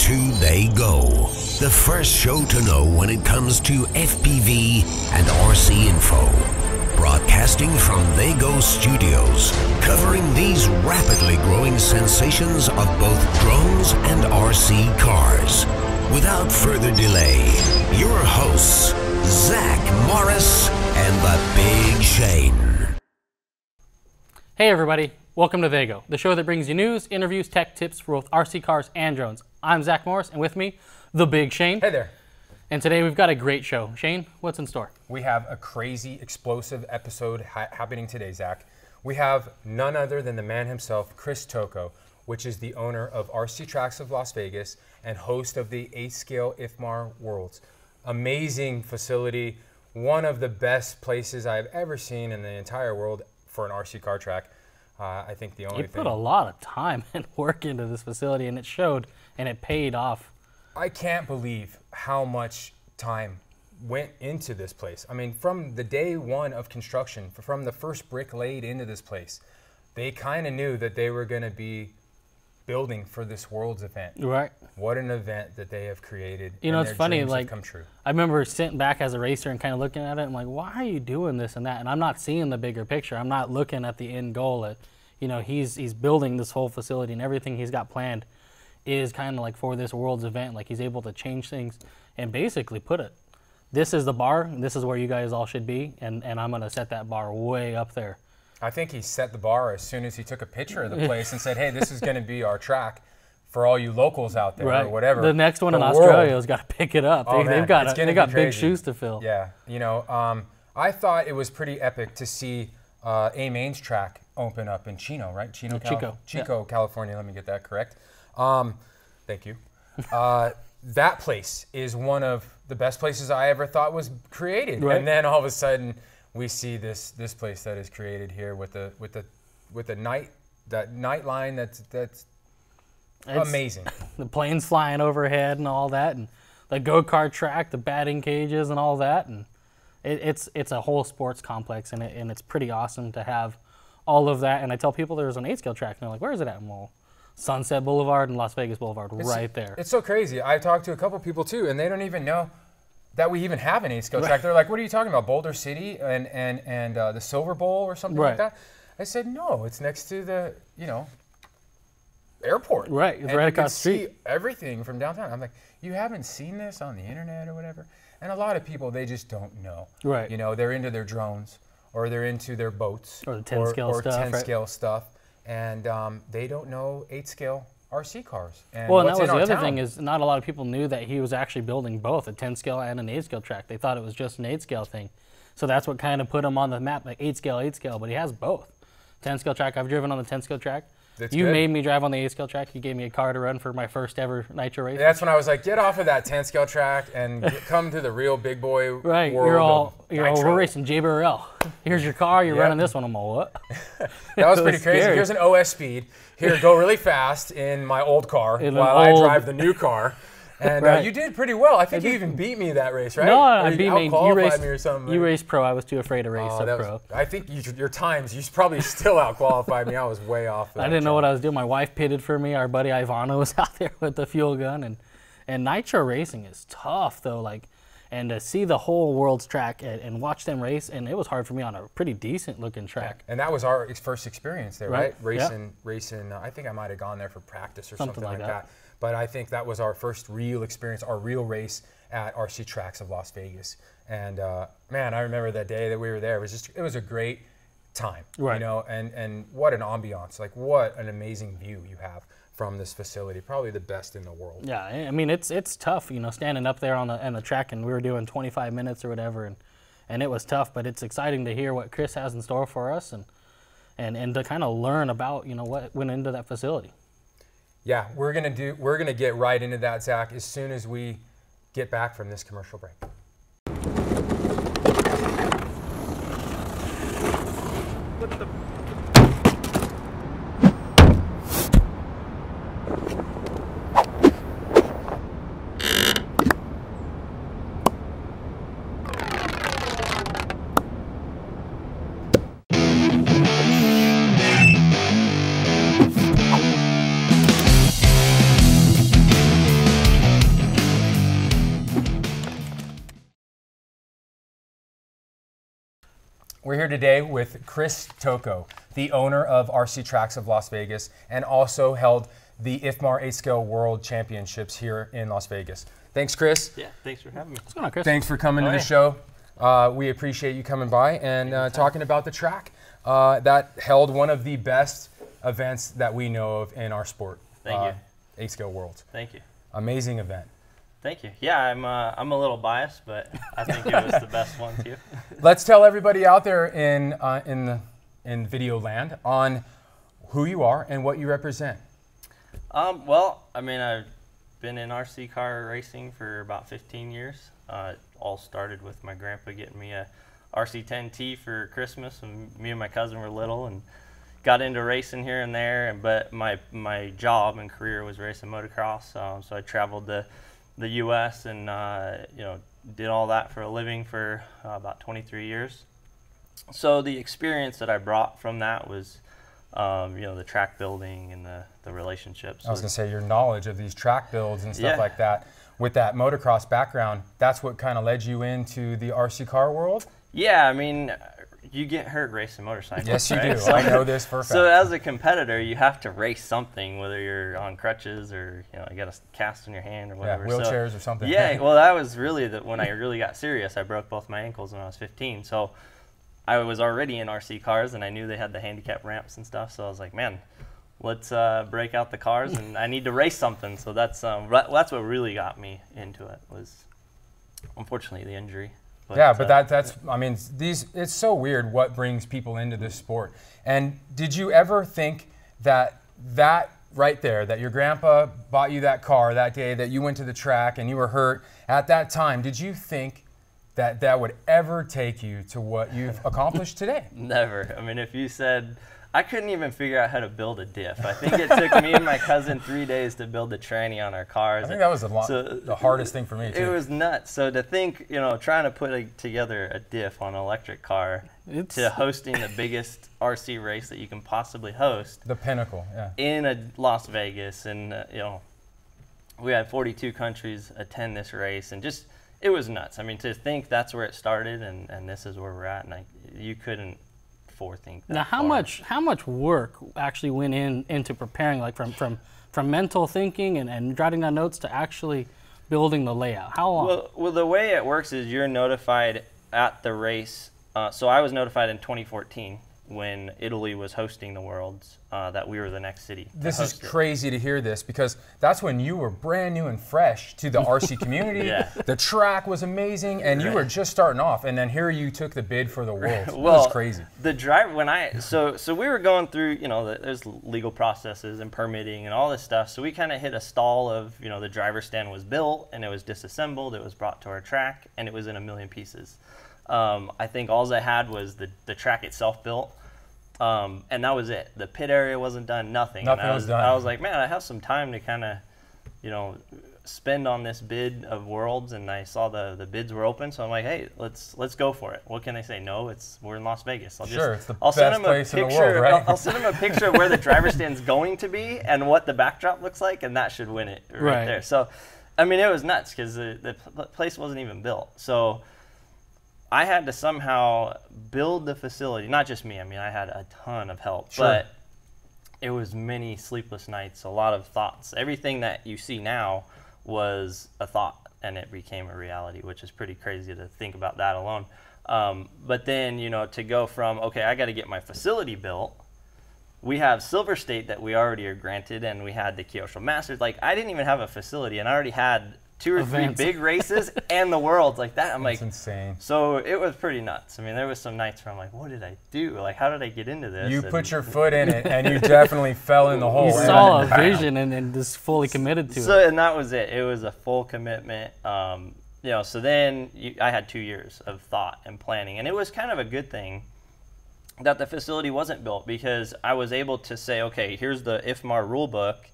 to TheyGo, the first show to know when it comes to FPV and RC info. Broadcasting from TheyGo Studios, covering these rapidly growing sensations of both drones and RC cars. Without further delay, your hosts, Zach Morris and the Big Shane. Hey everybody, welcome to TheyGo, the show that brings you news, interviews, tech tips for both RC cars and drones. I'm Zach Morris, and with me, the Big Shane. Hey there. And today we've got a great show. Shane, what's in store? We have a crazy, explosive episode happening today, Zach. We have none other than the man himself, Chris Tocco, which is the owner of RC Tracks of Las Vegas and host of the 8-scale IFMAR Worlds. Amazing facility, one of the best places I've ever seen in the entire world for an RC car track. I think the only thing... You put a lot of time and work into this facility, and it showed, and it paid off. I can't believe how much time went into this place. I mean, from the day one of construction, from the first brick laid into this place, they kind of knew that they were going to be building for this Worlds event. Right. What an event that they have created. You know, it's funny, like, come true. I remember sitting back as a racer and kind of looking at it, and like, why are you doing this and that? And I'm not seeing the bigger picture. I'm not looking at the end goal. You know, he's building this whole facility, and everything he's got planned is kind of like for this Worlds event. Like, he's able to change things and basically put it, this is the bar, and this is where you guys all should be, and I'm going to set that bar way up there. I think he set the bar as soon as he took a picture of the place and said, hey, this is going to be our track for all you locals out there, right, or whatever. The next one in Australia has got to pick it up. Oh, they've got big shoes to fill. Yeah, you know, I thought it was pretty epic to see A-Main's track open up in Chino, right? Chico, yeah. California. Let me get that correct. Thank you. That place is one of the best places I ever thought was created, right. And then all of a sudden we see this place that is created here with the night line that's amazing. The planes flying overhead and all that, and the go-kart track, the batting cages and all that, and it's a whole sports complex, and it's pretty awesome to have all of that. And I tell people there's an 8-scale track, and they're like, where is it at? Well, Sunset Boulevard and Las Vegas Boulevard, right there. It's so crazy. I talked to a couple people too, and they don't even know that we even have an 8-scale track. They're like, what are you talking about, Boulder City and the Silver Bowl or something like that? I said, no, it's next to the, you know, airport. Right, it's right across the street. See everything from downtown. I'm like, you haven't seen this on the internet or whatever? And a lot of people, they just don't know. Right. You know, they're into their drones, or they're into their boats. Or the 10-scale stuff. Or 10-scale stuff. And they don't know 8-scale RC cars. And well, and that was the other thing, is not a lot of people knew that he was actually building both a 10-scale and an 8-scale track. They thought it was just an 8-scale thing. So that's what kind of put him on the map, like 8-scale, but he has both. 10-scale track, I've driven on the 10-scale track. You made me drive on the 8-scale track. You gave me a car to run for my first ever nitro race. That's when I was like, get off of that 10-scale track and come to the real big boy world. We're racing JBRL. Here's your car. You're running this one. I'm all, what? That was pretty crazy. Here's an OS speed. Here, go really fast in my old car while I drive the new car. And you did pretty well. I think you even beat me that race, right? No, I beat me. You raced me or something. You raced pro. I was too afraid to race pro. I think your times, you probably still outqualified me. I was way off. I didn't know what I was doing. My wife pitted for me. Our buddy Ivano was out there with the fuel gun. And nitro racing is tough, though. Like, and to see the whole World's track and watch them race, and it was hard for me on a pretty decent-looking track. And that was our first experience there, right? Racing. I think I might have gone there for practice or something like that. But I think that was our first real experience, our real race at RC Tracks of Las Vegas. And man, I remember that day that we were there. It was a great time, you know, and what an ambiance, like what an amazing view you have from this facility, probably the best in the world. Yeah, I mean, it's tough, you know, standing up there on the track, and we were doing 25 minutes or whatever, and it was tough, but it's exciting to hear what Chris has in store for us, and to kind of learn about, you know, what went into that facility. Yeah, we're gonna get right into that, Zach, as soon as we get back from this commercial break. We're here today with Chris Tocco, the owner of RC Tracks of Las Vegas, and also held the IFMAR 8-Scale World Championships here in Las Vegas. Thanks, Chris. Yeah, thanks for having me. What's going on, Chris? Thanks for coming to the show. We appreciate you coming by and talking about the track that held one of the best events that we know of in our sport. Thank you. 8-Scale Worlds. Thank you. Amazing event. Thank you. Yeah, I'm a little biased, but I think it was the best one too. Let's tell everybody out there in video land on who you are and what you represent. Well, I mean, I've been in RC car racing for about 15 years. It all started with my grandpa getting me a RC 10T for Christmas, and me and my cousin were little and got into racing here and there. But my job and career was racing motocross, so I traveled the U.S. and did all that for a living for about 23 years. So the experience that I brought from that was, the track building and the relationships. I was going to say your knowledge of these track builds and stuff like that. With that motocross background, that's what kind of led you into the RC car world? Yeah, I mean, you get hurt racing motorcycles. Yes, you right? do. I know this for a fact. So as a competitor, you have to race something, whether you're on crutches or you got a cast on your hand or whatever. Yeah, wheelchairs or something. Yeah, well, that was really when I really got serious. I broke both my ankles when I was 15. So I was already in RC cars, and I knew they had the handicap ramps and stuff. So I was like, man, let's break out the cars, and I need to race something. So that's what really got me into it, was unfortunately the injury. But that's I mean, it's so weird what brings people into this sport. And did you ever think that right there, that your grandpa bought you that car that day that you went to the track and you were hurt at that time, did you think that would ever take you to what you've accomplished today? Never. I mean, if you said, I couldn't even figure out how to build a diff. I think it took me and my cousin 3 days to build the tranny on our cars. I think that was the hardest thing for me, too. It was nuts. So to think, trying to put together a diff on an electric car to hosting the biggest RC race that you can possibly host. The pinnacle, yeah. In Las Vegas. And, we had 42 countries attend this race. And just, it was nuts. I mean, to think that's where it started and this is where we're at. And you couldn't forethink that. Now, how much work actually went into preparing, like from mental thinking and jotting down notes to actually building the layout? How long? Well, the way it works is you're notified at the race. So I was notified in 2014 when Italy was hosting the Worlds that we were the next city. This is crazy to hear this, because that's when you were brand new and fresh to the RC community. Yeah. The track was amazing, and you were just starting off, and then here you took the bid for the Worlds. Well, it was crazy. The driver, so we were going through, there's legal processes and permitting and all this stuff. So we kind of hit a stall of, the driver stand was built and it was disassembled. It was brought to our track and it was in a million pieces. I think all I had was the track itself built. And that was it. The pit area wasn't done, nothing. Nothing was done. I was like, man, I have some time to kind of, spend on this bid of Worlds, and I saw the bids were open, so I'm like, hey, let's go for it. What can they say? No, we're in Las Vegas. It's the best place in the world, right? I'll send them a picture of where the driver stand's going to be and what the backdrop looks like, and that should win it right there. So, I mean, it was nuts because the place wasn't even built. So I had to somehow build the facility. Not just me. I mean, I had a ton of help, but it was many sleepless nights, a lot of thoughts. Everything that you see now was a thought, and it became a reality, which is pretty crazy to think about that alone. But then, to go from, okay, I got to get my facility built. We have Silver State that we already are granted, and we had the Kyosho Masters. Like, I didn't even have a facility, and I already had 2 or 3 big races and the Worlds like that. I'm like, that's insane. So it was pretty nuts. I mean, there was some nights where I'm like, what did I do? Like, how did I get into this? You put your foot in it, and you definitely fell in the hole. You saw a vision and just fully committed to it. And that was it. It was a full commitment. So then I had 2 years of thought and planning, and it was kind of a good thing that the facility wasn't built, because I was able to say, okay, here's the IFMAR rule book.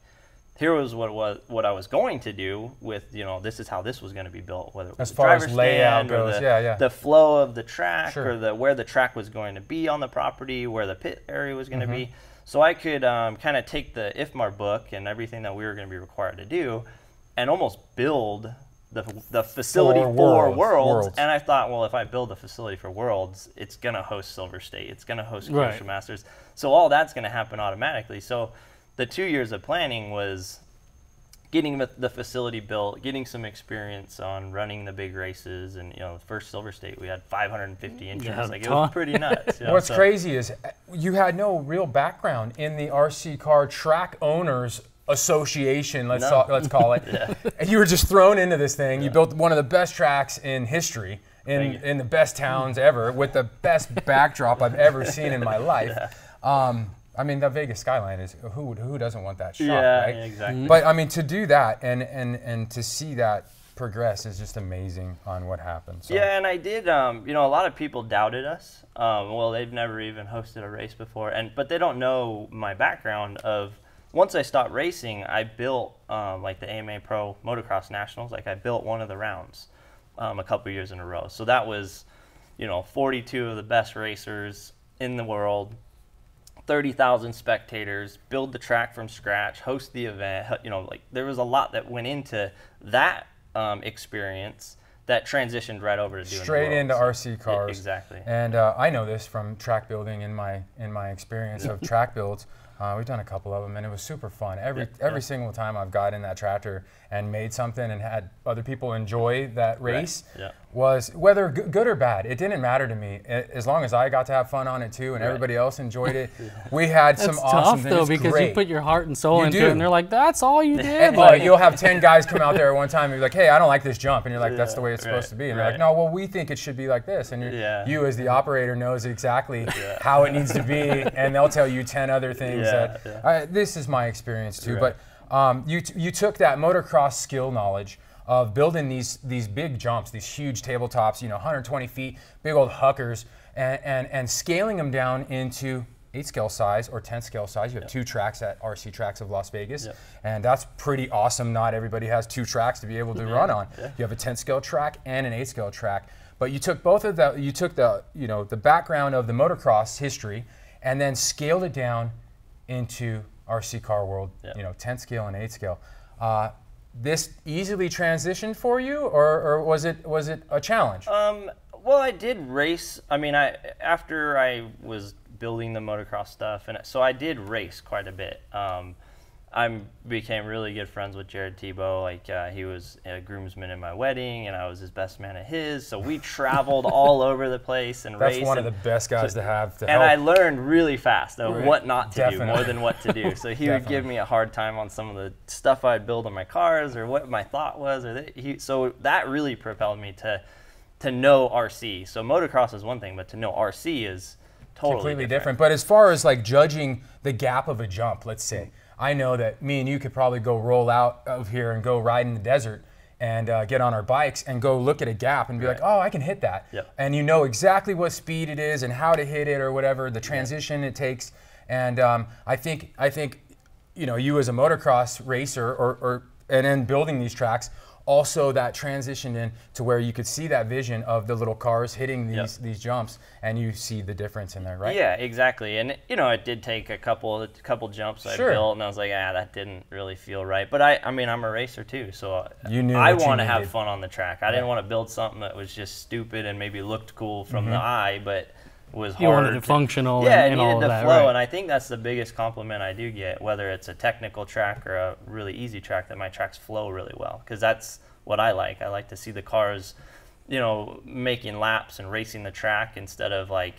Here was what I was going to do with, this is how this was going to be built, whether it was as far as layout goes, the flow of the track, or where the track was going to be on the property, where the pit area was going to be. So I could kind of take the IFMAR book and everything that we were going to be required to do and almost build the facility for Worlds. And I thought, well, if I build a facility for Worlds, it's going to host Silver State. It's going to host Commercial Masters. So all that's going to happen automatically. So the 2 years of planning was getting the facility built, getting some experience on running the big races. And, you know, the first Silver State, we had 550 entries. Like, it was pretty nuts. You know? What's crazy is you had no real background in the RC car track owners association, let's call it. And you were just thrown into this thing. You built one of the best tracks in history, in the best towns ever, with the best backdrop I've ever seen in my life. I mean, the Vegas skyline is, who doesn't want that shot, right? Yeah, exactly. But I mean, to do that and to see that progress is just amazing on what happened. So. Yeah, and I did, you know, a lot of people doubted us. Well, they've never even hosted a race before, but they don't know my background of, once I stopped racing, I built like the AMA Pro Motocross Nationals. Like, I built one of the rounds a couple years in a row. So that was, you know, 42 of the best racers in the world, 30,000 spectators, build the track from scratch, host the event. You know, like, there was a lot that went into that experience that transitioned right over to doing straight into RC cars. Exactly. And I know this from track building in my experience of track builds. We've done a couple of them, and it was super fun. Every single time I've got in that tractor and made something and had other people enjoy that race was, whether good or bad, it didn't matter to me. As long as I got to have fun on it too, and everybody else enjoyed it, we had some awesome things. It's tough though, because you put your heart and soul into it, and they're like, "That's all you did." And, like, you'll have 10 guys come out there at one time and be like, "Hey, I don't like this jump," and you're like, "That's the way it's supposed to be." And they're like, "No, well, we think it should be like this," and you as the operator knows exactly how it needs to be, and they'll tell you 10 other things that this is my experience too. But you took that motocross skill knowledge of building these big jumps, these huge tabletops, you know, 120 feet, big old huckers, and scaling them down into 8 scale size or 10 scale size. You have 2 tracks at RC Tracks of Las Vegas, and that's pretty awesome. Not everybody has 2 tracks to be able to run on. You have a 10 scale track and an 8 scale track. But you took both of that. You took the background of the motocross history, and then scaled it down into RC car world. You know, 10 scale and 8 scale. This easily transitioned for you, or was it a challenge? Well, I did race. I mean, after I was building the motocross stuff, and so I did race quite a bit. I became really good friends with Jared Tebow. Like, he was a groomsman in my wedding, and I was his best man at his. So we traveled all over the place and raced. That's one of the best guys to have to and help. I learned really fast of what not to do more than what to do. So he would give me a hard time on some of the stuff I'd build on my cars, or what my thought was. So that really propelled me to know RC. So motocross is one thing, but to know RC is totally different. But as far as like judging the gap of a jump, let's say, I know that me and you could probably go roll out of here and go ride in the desert and get on our bikes and go look at a gap and be like, oh, I can hit that. And you know exactly what speed it is and how to hit it or whatever, the transition it takes. And I think you know, you as a motocross racer and then building these tracks, also that transitioned in to where you could see that vision of the little cars hitting these jumps, and you see the difference in there, right? Yeah, exactly. And you know, it did take a couple jumps I built, and I was like, that didn't really feel right. But I mean, I'm a racer too, so I want to have fun on the track. I didn't want to build something that was just stupid and maybe looked cool from the eye, but was hard. You wanted it functional and and all all of that, flow, right? and I think that's the biggest compliment I do get, whether it's a technical track or a really easy track, that my tracks flow really well, because that's what I like. I like to see the cars, you know, making laps and racing the track instead of like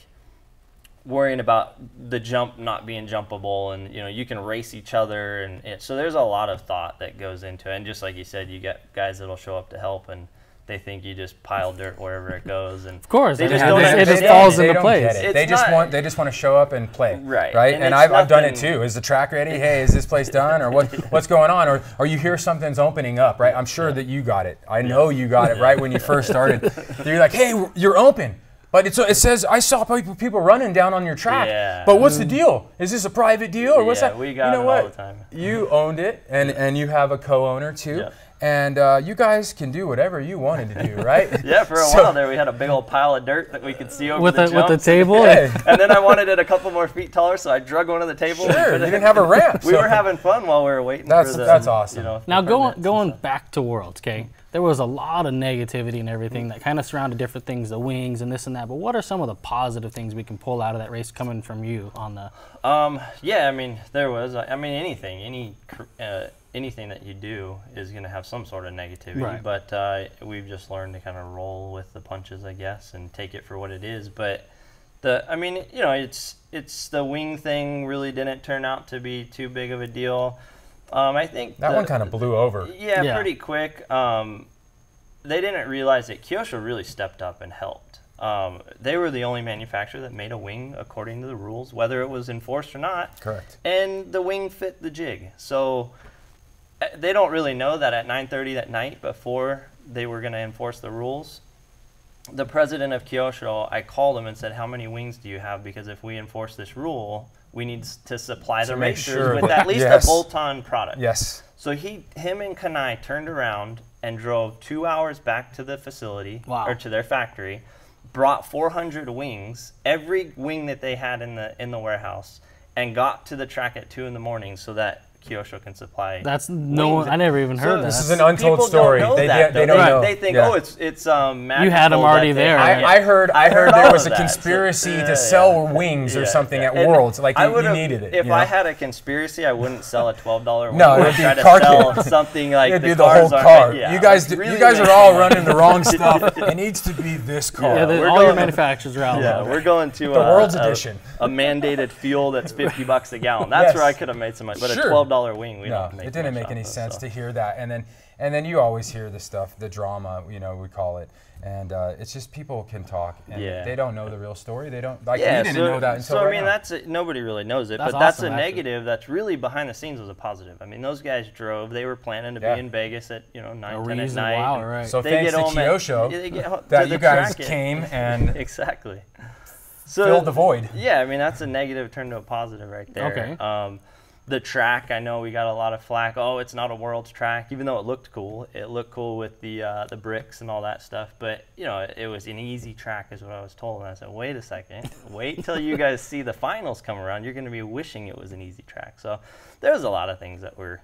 worrying about the jump not being jumpable, and you know, you can race each other, and so there's a lot of thought that goes into it. And just like you said, you get guys that'll show up to help, and they think you just pile dirt wherever it goes, and of course, they just it just falls into place. They just want to show up and play, right? And I've done it too. Is the track ready? Hey, is this place done, or what's going on? Or you hear something's opening up, right? I'm sure that you got it. I know you got it right when you first started. You're like, hey, you're open. But it says, I saw people running down on your track. But what's the deal? Is this a private deal, or what's that? We got it all the time. You owned it, and you have a co-owner too. And you guys can do whatever you wanted to do, right? For a while there, we had a big old pile of dirt that we could see over the jumps. With the table? And then I wanted it a couple more feet taller, so I drug one of the tables. Sure, you didn't have a ramp. We were having fun while we were waiting for the... That's awesome. You know, now going back to Worlds, okay? there was a lot of negativity and everything that kind of surrounded different things, the wings and this and that. But what are some of the positive things we can pull out of that race coming from you on the? Yeah, I mean, there was. I mean, anything that you do is going to have some sort of negativity. Right. But we've just learned to kind of roll with the punches, I guess, and take it for what it is. But I mean, you know, it's the wing thing really didn't turn out to be too big of a deal. I think that one kind of blew over. Yeah, pretty quick. They didn't realize that Kyosho really stepped up and helped. They were the only manufacturer that made a wing according to the rules, whether it was enforced or not. Correct. And the wing fit the jig. So they don't really know that at 9:30 that night, before they were going to enforce the rules, the president of Kyosho, I called him and said, how many wings do you have? Because if we enforce this rule, we need to supply the racers with at least a bolt-on product. Yes. So him and Kanai turned around and drove 2 hours back to the facility, or to their factory, brought 400 wings, every wing that they had in the warehouse, and got to the track at 2 in the morning so that Kyosho can supply. That's I never even heard that. This is an untold story. They don't know. They think, oh, it's magical. You had them already there. I heard there was a conspiracy to sell wings or something at Worlds. Like you needed it. If I had a conspiracy, I wouldn't sell a $12 wing. No, it'd be try to sell something like it'd be the whole car. You guys are all running the wrong stuff. It needs to be this car. Yeah, all your manufacturers are out. Yeah, we're going to the Worlds edition. A mandated fuel that's $50 a gallon. That's where I could have made some money. But a $12 wing, we don't make. It didn't make any sense to hear that. And then you always hear the stuff, the drama, you know, we call it. And it's just people can talk, and they don't know the real story. They don't, like, we didn't know that until I mean, that's nobody really knows it, but that's a negative. That's really behind the scenes was a positive. I mean, those guys drove. They were planning to be in Vegas at 9, 10 at night. Wow, right. So thanks to Kyosho that you guys came and exactly filled the void. Yeah, I mean, that's a negative turned to a positive right there. Okay. The track, I know we got a lot of flack. Oh, it's not a Worlds track, even though it looked cool. It looked cool with the bricks and all that stuff. But you know, it was an easy track, is what I was told. And I said, wait a second, wait till you guys see the finals come around. You're going to be wishing it was an easy track. So there was a lot of things that were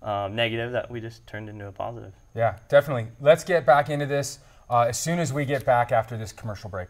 negative that we just turned into a positive. Yeah, definitely. Let's get back into this as soon as we get back after this commercial break.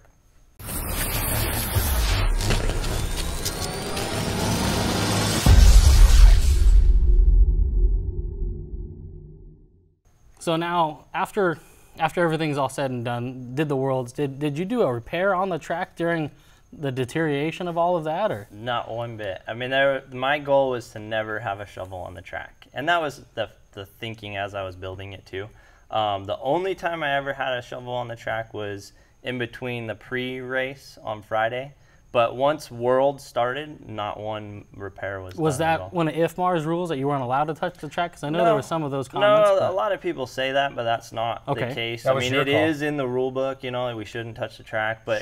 So now, after everything's all said and done, did the Worlds, did you do a repair on the track during the deterioration of all of that, or? Not one bit. I mean, my goal was to never have a shovel on the track, and that was the thinking as I was building it too. The only time I ever had a shovel on the track was in between the pre-race on Friday. But once Worlds started, not one repair was done. Was that one of IFMAR's rules that you weren't allowed to touch the track? Because I know there were some of those comments. No, a lot of people say that, but that's not the case. I mean, it is in the rule book, you know, like we shouldn't touch the track. But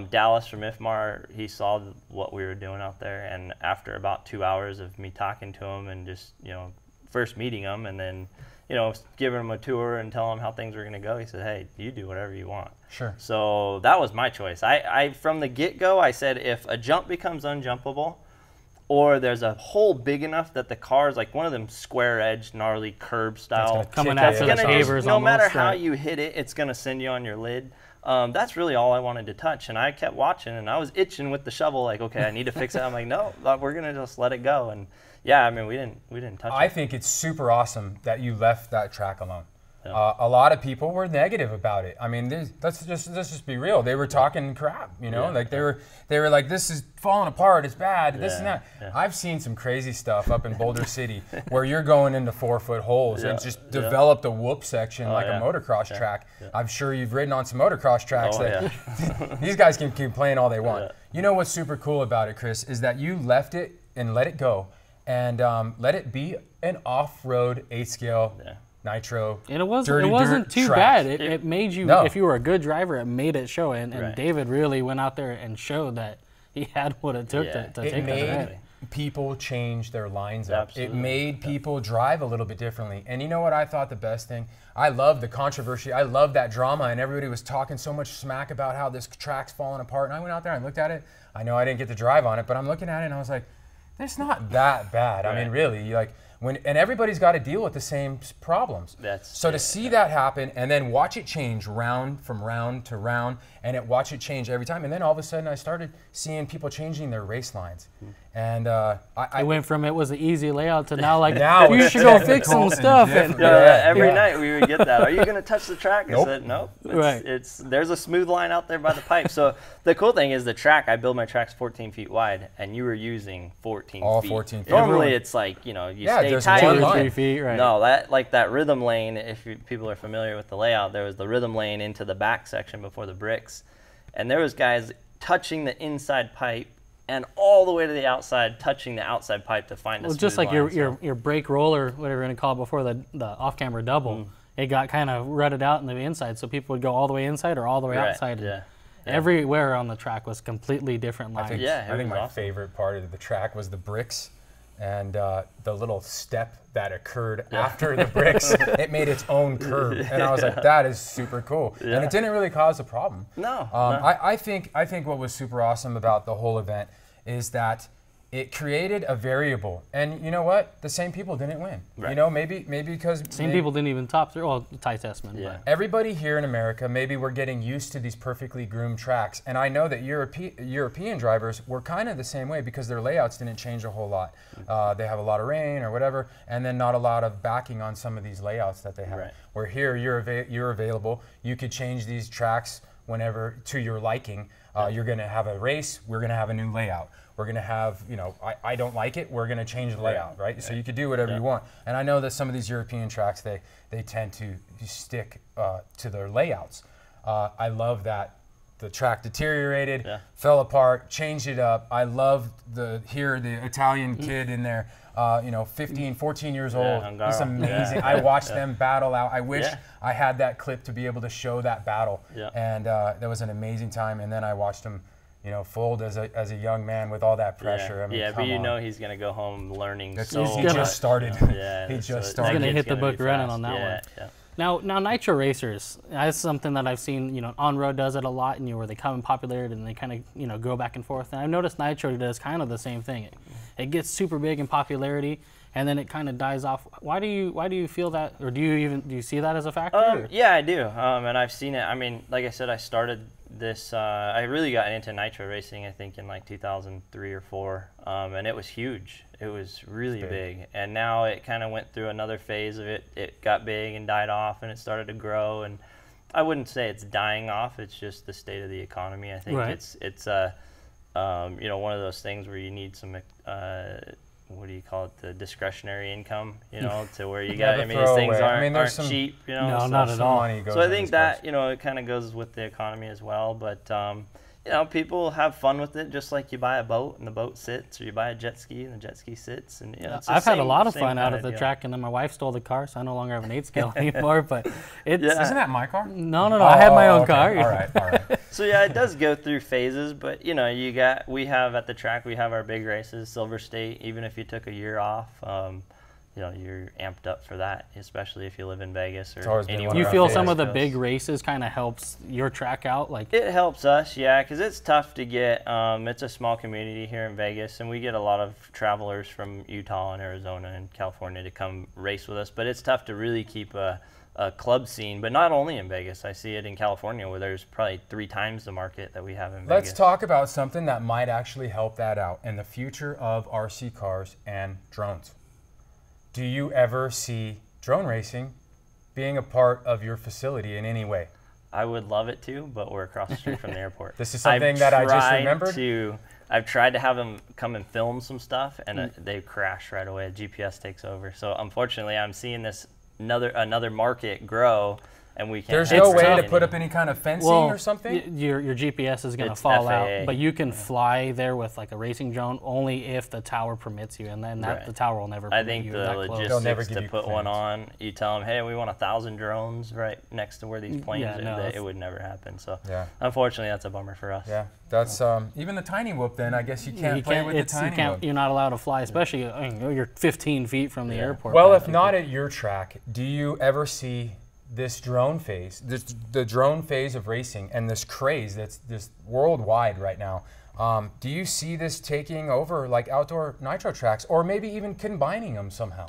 Dallas from IFMAR, he saw what we were doing out there. And after about 2 hours of me talking to him and just, you know, first meeting him and then, you know, giving him a tour and telling him how things were going to go, he said, hey, you do whatever you want. Sure. So that was my choice. I from the get-go, I said if a jump becomes unjumpable or there's a hole big enough that the car's like one of them square-edged, gnarly curb style. Coming after the pavers. No matter how you hit it, it's going to send you on your lid. That's really all I wanted to touch. And I kept watching, and I was itching with the shovel, like, okay, I need to fix it. I'm like, no, we're going to just let it go. And yeah, I mean, we didn't touch it. I think it's super awesome that you left that track alone. Yeah. A lot of people were negative about it. I mean, let's just be real. They were talking crap, you know, like they were like, this is falling apart. It's bad. This and that. Yeah. I've seen some crazy stuff up in Boulder City where you're going into 4-foot holes and just developed a whoop section like a motocross track. Yeah. I'm sure you've ridden on some motocross tracks. These guys can complain all they want. Yeah. You know what's super cool about it, Chris, is that you left it and let it go and let it be an off-road 8-scale. Nitro, and it wasn't too bad. It made you, if you were a good driver, it made it show. And David really went out there and showed that he had what it took to take that. It made people change their lines up. Absolutely. It made people drive a little bit differently. And you know what I thought the best thing? I love the controversy. I love that drama, and everybody was talking so much smack about how this track's falling apart. And I went out there and looked at it. I know I didn't get to drive on it, but I'm looking at it and I was like, it's not that bad. I mean, really, like, and everybody's got to deal with the same problems. So to see that happen and then watch it change from round to round, and watch it change every time, and then all of a sudden I started seeing people changing their race lines, and I went from it was an easy layout to now like now you should go fix some stuff. Every night we would get that. Are you going to touch the track? I said nope. There's a smooth line out there by the pipe. So the cool thing is the track. I build my tracks 14 feet wide, and you were using 14 all feet. 14 feet. Normally it's like you stay tight. 2 or 3 feet, right? No, that rhythm lane. If people are familiar with the layout, there was the rhythm lane into the back section before the bricks, and there was guys touching the inside pipe and all the way to the outside, touching the outside pipe to find a smooth just like line, your brake roll or whatever you're going to call it before the off-camera double, it got kind of rutted out in the inside, so people would go all the way inside or all the way outside. Everywhere on the track was completely different lines. I think my favorite part of the track was the bricks and the little step that occurred after the bricks. It made its own curve, and I was like, that is super cool. And it didn't really cause a problem. No. I think what was super awesome about the whole event is that it created a variable, and you know what? The same people didn't win. You know, maybe because people didn't even top through. Well, Ty Tessman. Everybody here in America, maybe we're getting used to these perfectly groomed tracks, and I know that European drivers were kind of the same way because their layouts didn't change a whole lot. They have a lot of rain or whatever, and then not a lot of backing on some of these layouts that they have. Where here you're available, you could change these tracks whenever to your liking. You're going to have a race, we're going to have a new layout. We're going to have, I don't like it, we're going to change the layout, right? So you could do whatever you want. And I know that some of these European tracks, they tend to stick to their layouts. I love that the track deteriorated, fell apart, changed it up. I love the Italian kid in there, 15, 14 years old. It's amazing. I watched them battle out. I wish I had that clip to be able to show that battle. And that was an amazing time. And then I watched him, fold as a young man with all that pressure. I mean, but he's going to go home learning he just started. He just started. He's going to hit the book running on that one. Now nitro racers, that's something that I've seen, on-road does it a lot, and where they come in popularity and they kind of, go back and forth. And I've noticed nitro does kind of the same thing. It gets super big in popularity, and then it kind of dies off. Why do you feel that, or do you see that as a factor? Yeah, I do, and I've seen it. I mean, like I said, I started this. I really got into nitro racing, I think, in like 2003 or 4, and it was huge. It was really big, and now it kind of went through another phase of it. It got big and died off, and it started to grow. And I wouldn't say it's dying off. It's just the state of the economy. I think it's one of those things where you need some what do you call it? The discretionary income, to where you got. I mean, these things aren't cheap, No, not at all. So I think that it kind of goes with the economy as well. But people have fun with it, just like you buy a boat and the boat sits, or you buy a jet ski and the jet ski sits. And I've had a lot of fun out at the track, and then my wife stole the car, so I no longer have an 8 scale anymore. But isn't that my car? No. I had my own car. All right. So it does go through phases, but we have at the track, we have our big races, Silver State. Even if you took a year off, you're amped up for that, especially if you live in Vegas or anywhere. Do you feel some of the big races kind of helps your track out? It helps us, because it's tough to get. It's a small community here in Vegas, and we get a lot of travelers from Utah and Arizona and California to come race with us. But it's tough to really keep a club scene, but not only in Vegas. I see it in California, where there's probably 3 times the market that we have in Vegas. Let's talk about something that might actually help that out in the future of RC cars and drones. Do you ever see drone racing being a part of your facility in any way? I would love it to, but we're across the street from the airport. This is something that I just remembered? I've tried to have them come and film some stuff, and they crash right away. GPS takes over. So unfortunately, I'm seeing this another market grow, and we can't. There's no way to put up any kind of fencing or something? Your GPS is going to fall out, but you can fly there with like a racing drone only if the tower permits you, and then the tower will never permit you that close. I think the logistics to put one on, you tell them, hey, we want 1,000 drones right next to where these planes are. It would never happen. So unfortunately, that's a bummer for us. Yeah, that's even the tiny whoop. Then I guess you can't play with the tiny whoop. You're not allowed to fly, especially you're 15 feet from the airport. Well, if not at your track, do you ever see this drone phase, the drone phase of racing, and this craze that's this worldwide right now? Do you see this taking over like outdoor nitro tracks, or maybe even combining them somehow?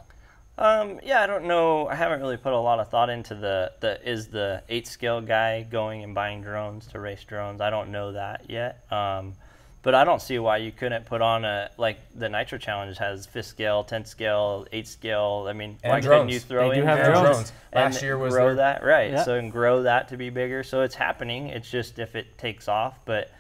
Yeah, I don't know. I haven't really put a lot of thought into is the 8 scale guy going and buying drones to race drones. I don't know that yet. But I don't see why you couldn't put on like the Nitro Challenge has 5th scale, 10th scale, 8th scale. I mean, and why drones. couldn't you throw They in do have drones. Last year was grow that, right? Yeah. So and grow that to be bigger. So it's happening. It's just if it takes off, but.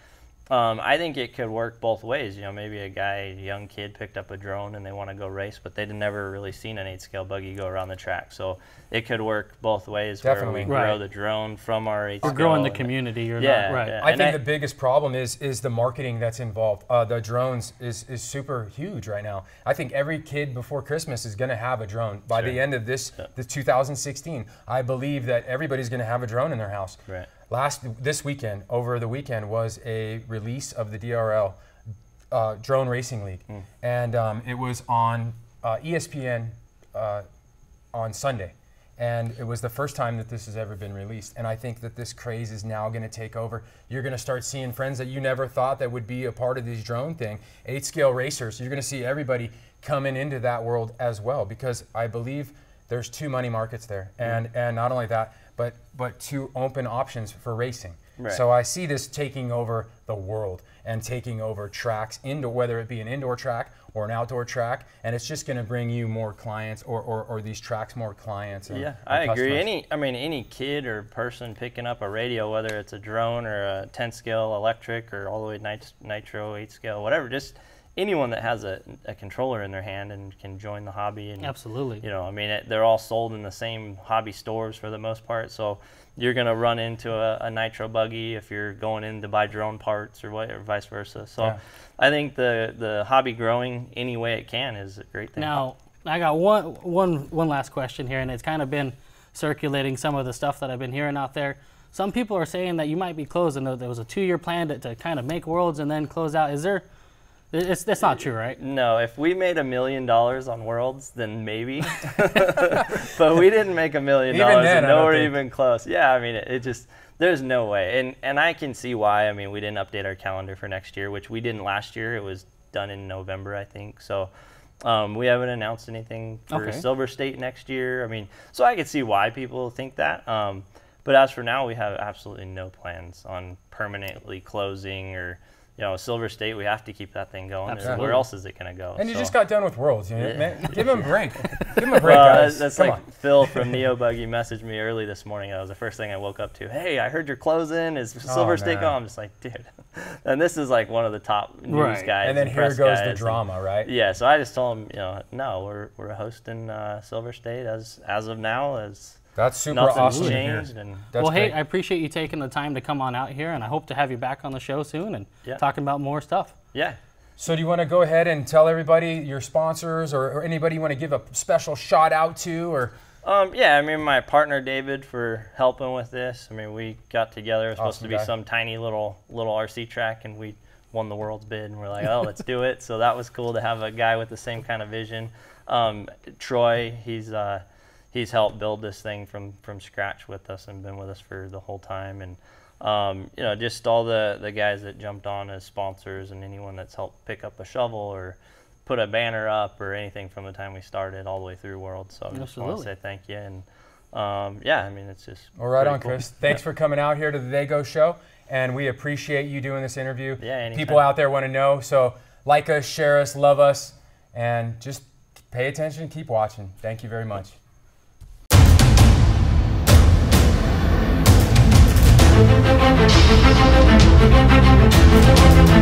I think it could work both ways. You know, maybe a young kid picked up a drone and they want to go race, but they'd never really seen an 8 scale buggy go around the track. So it could work both ways. Definitely. Where we grow the drone from our 8 scale. You're growing the community. You're yeah, not, right. Yeah. I think the biggest problem is the marketing that's involved. The drones is super huge right now. I think every kid before Christmas is going to have a drone. By the end of the 2016, I believe that everybody's going to have a drone in their house. Right. Over the weekend was a release of the DRL Drone Racing League, and it was on ESPN on Sunday, and it was the first time that this has ever been released. And I think that this craze is now going to take over. You're going to start seeing friends that you never thought that would be a part of this drone thing, 8 scale racers. You're going to see everybody coming into that world as well, because I believe there's 2 money markets there, and not only that, but 2 open options for racing. Right. So I see this taking over the world and taking over tracks, whether it be an indoor track or an outdoor track, and it's just going to bring you more clients or these tracks more clients. Yeah, I agree. Any kid or person picking up a radio, whether it's a drone or a 10 scale electric or all the way nitro 8 scale, whatever, just anyone that has a controller in their hand and can join the hobby. And absolutely. You know, I mean, they're all sold in the same hobby stores for the most part. So you're going to run into a nitro buggy if you're going in to buy drone parts or vice versa. So I think the hobby growing any way it can is a great thing. Now, I got one last question here, and it's kind of been circulating some of the stuff that I've been hearing out there. Some people are saying that you might be closing. There was a 2-year plan to kind of make Worlds and then close out. Is there... That's not true, right? No, if we made $1 million on Worlds, then maybe. But we didn't make $1 million, and nowhere even close. Yeah, I mean, it just, there's no way. And I can see why. I mean, we didn't update our calendar for next year, which we didn't last year. It was done in November, I think. So we haven't announced anything for Silver State next year. I mean, so I could see why people think that. But as for now, we have absolutely no plans on permanently closing or... You know, Silver State, we have to keep that thing going. Where else is it going to go? And you just got done with Worlds. You know, man, give him a break. Give him a break, guys. That's Come like on. Phil from Neo Buggy messaged me early this morning. That was the first thing I woke up to. Hey, I heard you're closing. Is Silver State going? I'm just like, dude. And this is like one of the top news guys. And then here goes the drama, right? Yeah, so I just told him, you know, no, we're hosting Silver State as of now. That's super awesome. Changed well, hey, I appreciate you taking the time to come on out here, and I hope to have you back on the show soon and talking about more stuff. Yeah. So do you want to go ahead and tell everybody, your sponsors or anybody you want to give a special shout out to? Or yeah, I mean, my partner David for helping with this. I mean, we got together. It was supposed to be some tiny little RC track, and we won the World's bid, and we're like, oh, let's do it. So that was cool to have a guy with the same kind of vision. Troy, he's helped build this thing from scratch with us and been with us for the whole time. And, you know, just all the guys that jumped on as sponsors and anyone that's helped pick up a shovel or put a banner up or anything from the time we started all the way through Worlds. So I just want to say thank you. And, yeah, I mean, it's just Well, right on, Chris. Thanks for coming out here to the TheyGo show. And we appreciate you doing this interview. Yeah, anytime. People out there want to know. So like us, share us, love us, and just pay attention and keep watching. Thank you very much. We'll be right back.